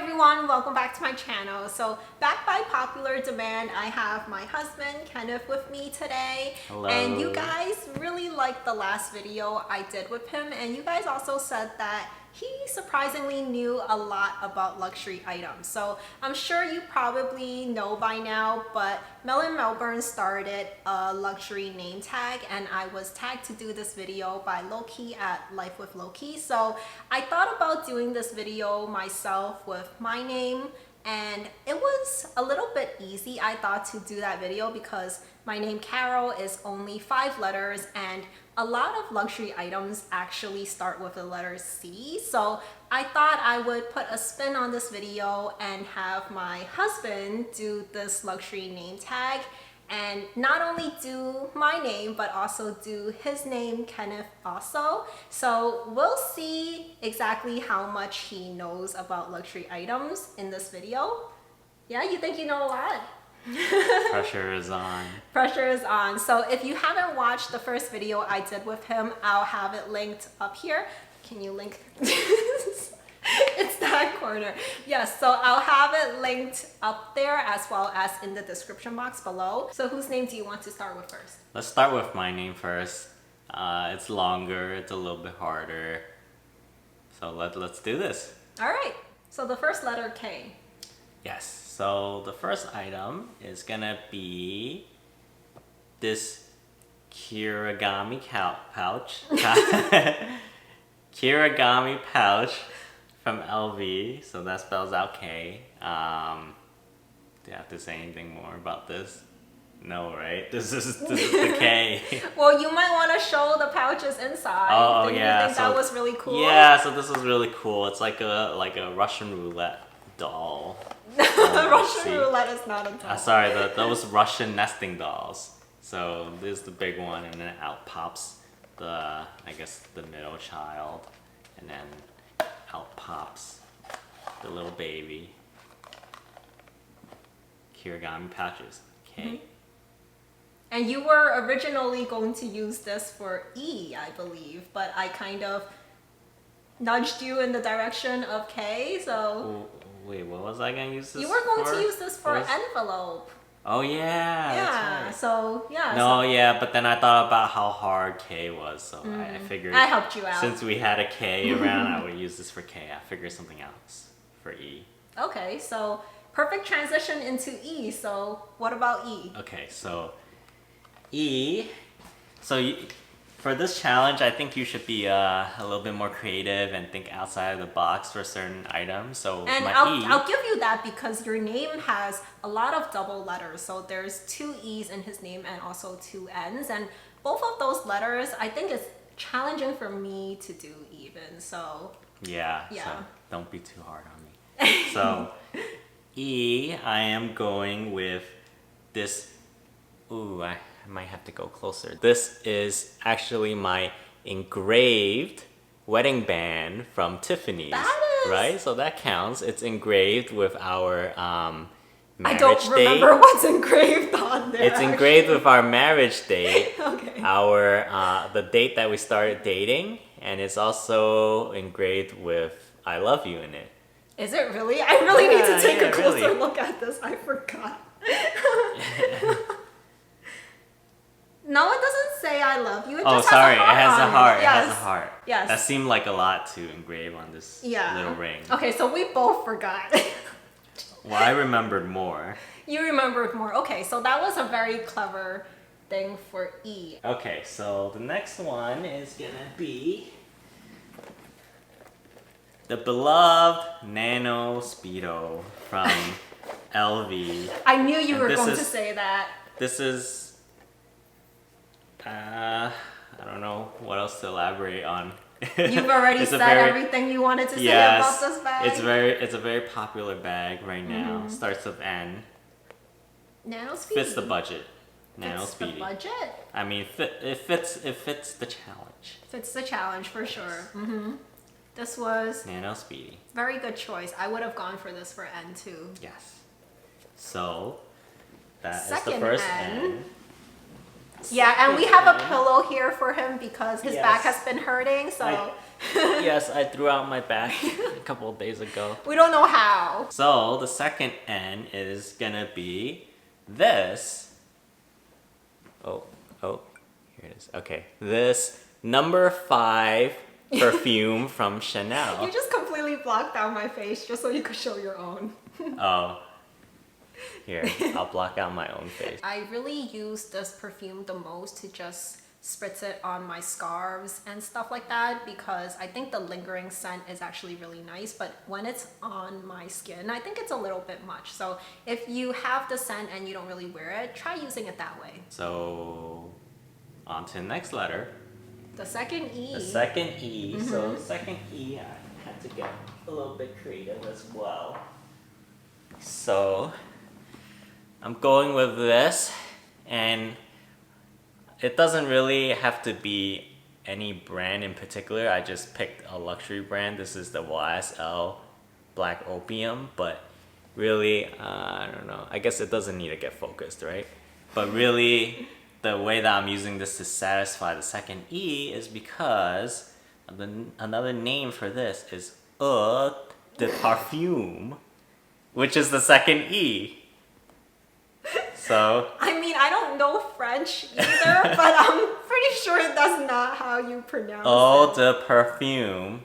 everyone, welcome back to my channel. So back by popular demand, I have my husband Kenneth with me today. Hello. And you guys really liked the last video I did with him, and you guys also said that he surprisingly knew a lot about luxury items. So I'm sure you probably know by now, but Mel in Melbourne started a luxury name tag, and I was tagged to do this video by Lokie at Life with Lokie. So I thought about doing this video myself with my name, and it was a little bit easy, I thought, to do that video because my name Carol is only 5 letters, and a lot of luxury items actually start with the letter C. So I thought I would put a spin on this video and have my husband do this luxury name tag, and not only do my name but also do his name Kenneth also. So we'll see exactly how much he knows about luxury items in this video. Yeah, you think you know a lot? Pressure is on. Pressure is on. So if you haven't watched the first video I did with him, I'll have it linked up here. Can you link? It's that corner. Yes, so I'll have it linked up there as well as in the description box below. So whose name do you want to start with first? Let's start with my name first. It's longer, it's a little bit harder. So let's do this. All right, so the first letter K. Yes, so the first item is gonna be this kirigami pouch. Kirigami pouch from LV, so that spells out K. Do you have to say anything more about this? No, right? This is the K. Well, you might want to show the pouches inside. Oh, Didn't yeah. you think that was really cool? Yeah, so this is really cool. It's like a Russian roulette doll. Russian roulette is not a doll. Sorry, those Russian nesting dolls. So this is the big one, and then out pops I guess the middle child, and then out pops the little baby. Kirigami pouches. Okay. Mm-hmm. And you were originally going to use this for E, I believe, but I kind of nudged you in the direction of K, so... Wait, what was I gonna use this for? You were going to use this for envelope. Oh yeah, Yeah, that's right. so yeah. No, yeah, but then I thought about how hard K was, so I figured... I helped you out. Since we had a K around, I would use this for K. I figured something else for E. Okay, so perfect transition into E, so what about E? Okay, so E... For this challenge, I think you should be a little bit more creative and think outside of the box for certain items. So and my I'll give you that because your name has a lot of double letters. So there's 2 E's in his name and also 2 N's. And both of those letters, I think it's challenging for me to do even. So yeah. Yeah. So don't be too hard on me. So E, I am going with this. Ooh, I might have to go closer. This is actually my engraved wedding band from Tiffany's. That is... Right? So that counts. It's engraved with our marriage date. I don't remember what's engraved on there. It's engraved with our marriage date. Okay. Our the date that we started dating, and it's also engraved with I love you in it. Is it really? I really need to take a closer really. look at this. I forgot. No, it doesn't say I love you. It just sorry, has a heart it has a on heart. It Yes. has a heart. Yes. That seemed like a lot to engrave on this little ring. Okay, so we both forgot. Well, I remembered more. You remembered more. Okay, so that was a very clever thing for E. Okay, so the next one is gonna be the beloved Nano Speedo from LV. I knew you And were this going is- to say that. This is I don't know what else to elaborate on. You've already It's a said very- everything you wanted to say Yes, about this bag. it's a very popular bag right now. Starts with N. Nano Speedy. Fits the budget. Nano Fits Speedy. the budget? I mean, it fits the challenge. Fits the challenge for sure. This was Nano Speedy. very good choice. I would have gone for this for N too. Yes. So that is the Second first N. N. Yeah, and we have a Pen. pillow here for him because his back Yes. has been hurting, so Yes, I threw out my back a couple of days ago. we don't know how. So the second N is gonna be this. Oh, here it is. Okay, this number 5 perfume from Chanel. You just completely blocked out my face just so you could show your own. Oh, here, I'll block out my own face. I really use this perfume the most to just spritz it on my scarves and stuff like that because I think the lingering scent is actually really nice, but when it's on my skin, I think it's a little bit much. So if you have the scent and you don't really wear it, try using it that way. So, on to the next letter. The second E. The second E. So, the second E, I had to get a little bit creative as well. So, I'm going with this, and it doesn't really have to be any brand in particular. I just picked a luxury brand. This is the YSL Black Opium, but really, I don't know. I guess it doesn't need to get focused, right? But really, the way that I'm using this to satisfy the second E is because another name for this is Eau de Parfum, which is the second E. So, I mean, I don't know French either, but I'm pretty sure that's not how you pronounce Eau it. de Parfum.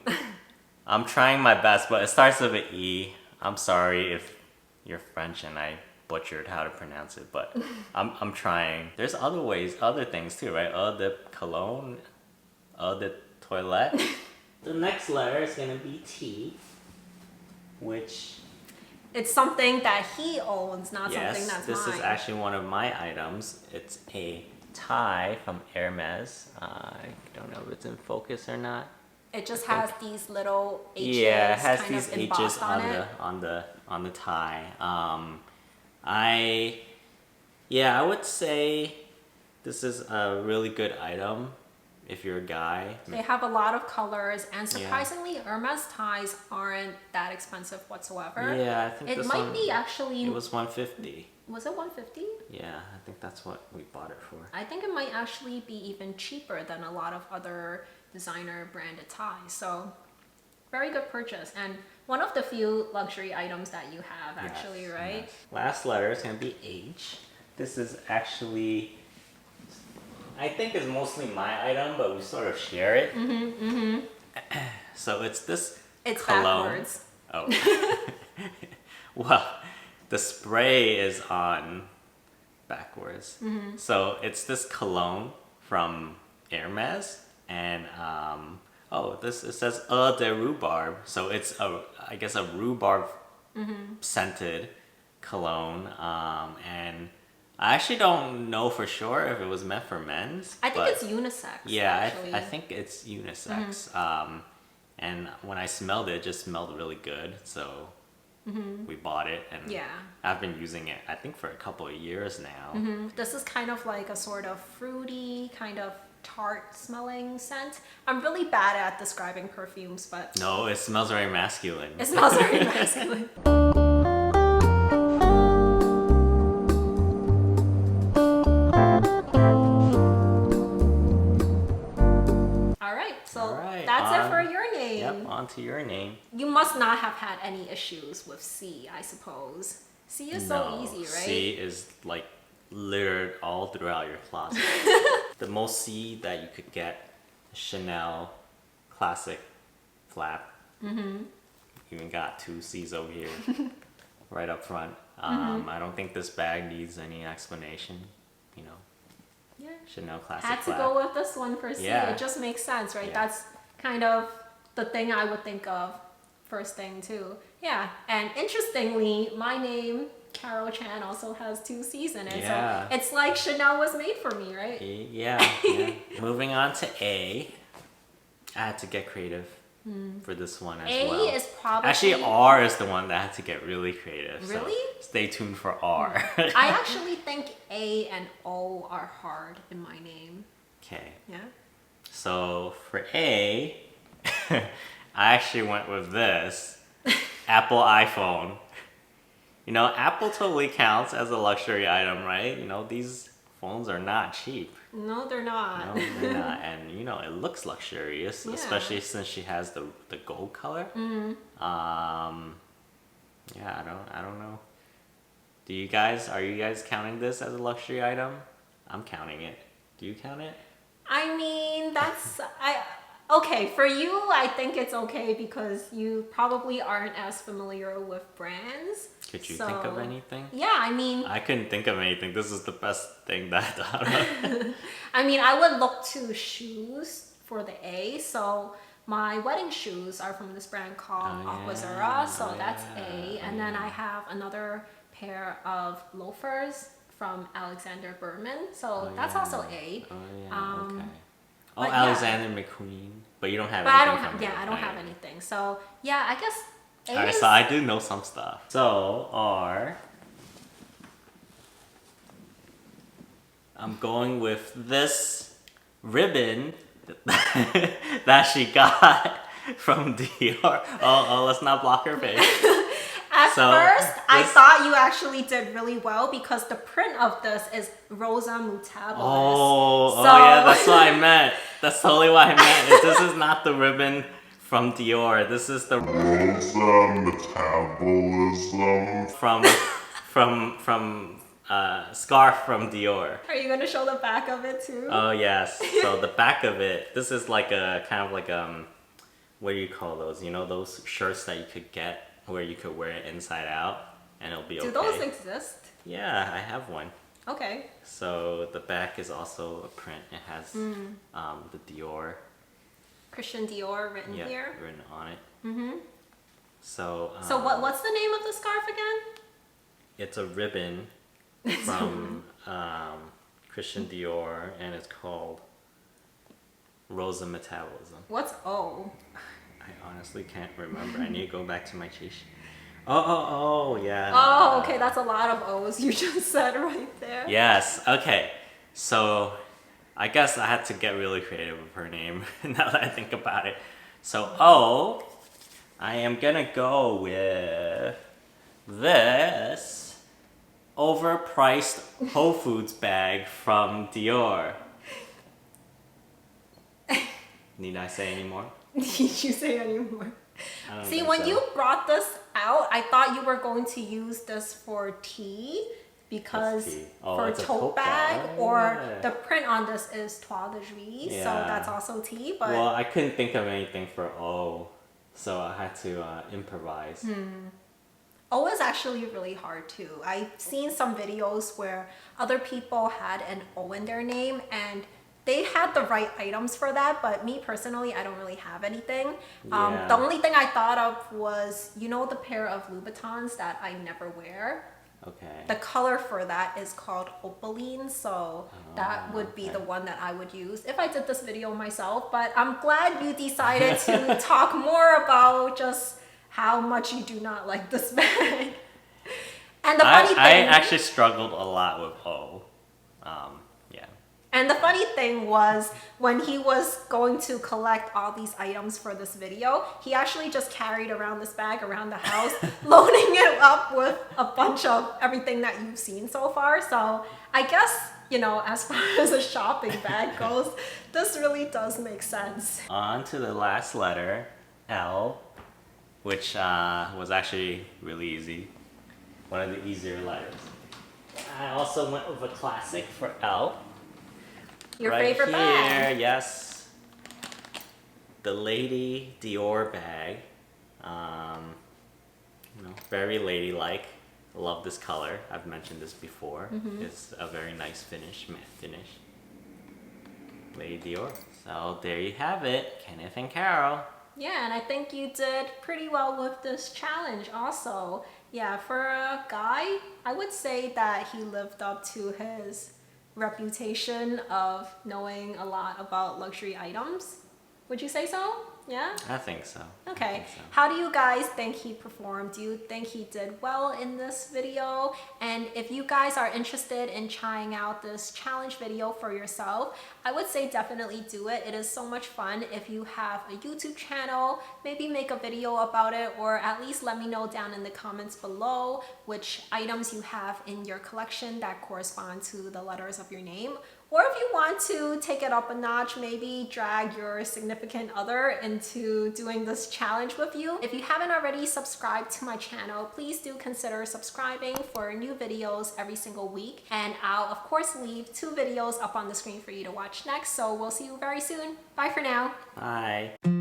I'm trying my best, but it starts with an E. I'm sorry if you're French and I butchered how to pronounce it, but I'm trying. There's other ways, other things too, right? Eau de Cologne, Eau de Toilette. The next letter is gonna be T, which It's something that he owns, not something yes, that's this mine. is actually one of my items. It's a tie from Hermes. I don't know if it's in focus or not. It just has these little H's Yeah, it has kind these of H's embossed on it. on the tie. I would say this is a really good item if you're a guy. They have a lot of colors, and surprisingly, Hermes ties aren't that expensive whatsoever. Yeah, I think It this might one, be actually. it was $150. Was it 150? Yeah, I think that's what we bought it for. I think it might actually be even cheaper than a lot of other designer branded ties. So, very good purchase, and one of the few luxury items that you have actually, Yes, right? yes. Last letter is gonna be H. This is actually, I think it's mostly my item, but we sort of share it. So it's this It's cologne. backwards. Oh. Well, the spray is on backwards. So it's this cologne from Hermes, and it says Eau de Rhubarb. So it's I guess a rhubarb scented cologne, and I actually don't know for sure if it was meant for men's. I think but it's unisex. yeah, actually. I think it's unisex. And when I smelled it, it just smelled really good. So we bought it, and Yeah. I've been using it, I think, for a couple of years now. This is kind of like a sort of fruity, kind of tart smelling scent. I'm really bad at describing perfumes, but No, it smells very masculine. it smells very masculine. All right, so All right, that's it for your name. Yep, on to your name. You must not have had any issues with C, I suppose. C is so No, easy, right? C is like littered all throughout your closet. The most C that you could get, Chanel classic flap. Even got 2 C's over here, right up front. I don't think this bag needs any explanation. You know, Yeah. Chanel classic Had to flap. go with this one for C. Yeah. It just makes sense, right? Yeah. That's kind of the thing I would think of first thing too. Yeah, and interestingly, my name, Carol Chan, also has 2 C's in it. Yeah. So it's like Chanel was made for me, right? Yeah. Moving on to A. I had to get creative for this one as A well. is probably... Actually, R is the one that had to get really creative. Really? So stay tuned for R. I actually think A and O are hard in my name. Okay. Yeah? So for A, I actually went with this Apple iPhone. You know, Apple totally counts as a luxury item, right? You know, these phones are not cheap. No, they're not. No, they're not. And you know, it looks luxurious, Yeah. especially since she has the gold color. Yeah, I don't know. Are you guys counting this as a luxury item? I'm counting it. Do you count it? I mean, okay, for you, I think it's okay because you probably aren't as familiar with brands. Could you think of anything? Yeah, I mean, I couldn't think of anything. This is the best thing that I thought of. I mean, I would look to shoes for the A. So my wedding shoes are from this brand called Aquazzura, so that's A. And then I have another pair of loafers from Alexander Berman, so that's also A. Oh yeah, okay. Oh, but Alexander McQueen. But you don't have But I anything don't have, from yeah, it. I don't have anything. So yeah, I guess A Alright, is- so I do know some stuff. I'm going with this ribbon that she got from Dior. Oh, let's not block her face. At So, first, I this- thought you actually did really well because the print of this is Rosa Mutabilis. Oh, So- yeah, that's what I meant. That's totally what I meant. This is not the ribbon from Dior. This is the Metabolism. from scarf from Dior. Are you gonna show the back of it too? Oh yes. So the back of it. This is like a kind of like what do you call those? You know those shirts that you could get where you could wear it inside out and it'll be okay. Do those exist? Yeah, I have one. Okay. So the back is also a print. It has the Dior Christian Dior written here. written on it. Mm-hmm. So So what's the name of the scarf again? it's a ribbon from Christian Dior and it's called Rosa Metabolism. What's O? I honestly can't remember. I need to go back to my cheat sheet. Oh, yeah. Oh, okay, that's a lot of O's you just said right there. Yes, okay. So, I guess I had to get really creative with her name now that I think about it. So, I am gonna go with this overpriced Whole Foods bag from Dior. Need I say any more? Did you say anymore? I don't See, think when so. you brought this out, I thought you were going to use this for tea because What's tea? Oh, for it's a tote tote bag, bag. or Yeah. the print on this is Toile de Juice, so Yeah. that's also tea. But Well, I couldn't think of anything for O, so I had to improvise. O is actually really hard too. I've seen some videos where other people had an O in their name and they had the right items for that, but me personally, I don't really have anything. Yeah. The only thing I thought of was, you know, the pair of Louboutins that I never wear. Okay. The color for that is called opaline, so that would be okay. the one that I would use if I did this video myself. But I'm glad you decided to talk more about just how much you do not like this bag. And the funny I thing, actually struggled a lot with O. Yeah. and the funny thing was when he was going to collect all these items for this video, he actually just carried around this bag around the house, loading it up with a bunch of everything that you've seen so far. So I guess, you know, as far as a shopping bag goes, this really does make sense. On to the last letter, L, which was actually really easy. One of the easier letters. I also went with a classic for L. Your right favorite here, bag. yes. The Lady Dior bag. You know, very ladylike. Love this color. I've mentioned this before. It's a very nice finish, matte finish. Lady Dior. So there you have it, Kenneth and Carol. Yeah, and I think you did pretty well with this challenge also. Yeah, for a guy, I would say that he lived up to his reputation of knowing a lot about luxury items. Would you say so? Yeah? I think so. Okay. I think so. How do you guys think he performed? Do you think he did well in this video? And if you guys are interested in trying out this challenge video for yourself, I would say definitely do it. It is so much fun. If you have a YouTube channel, maybe make a video about it, or at least let me know down in the comments below which items you have in your collection that correspond to the letters of your name. Or if you want to take it up a notch, maybe drag your significant other into doing this challenge with you. If you haven't already subscribed to my channel, please do consider subscribing for new videos every single week. And I'll of course leave 2 videos up on the screen for you to watch next. So we'll see you very soon. Bye for now. Bye.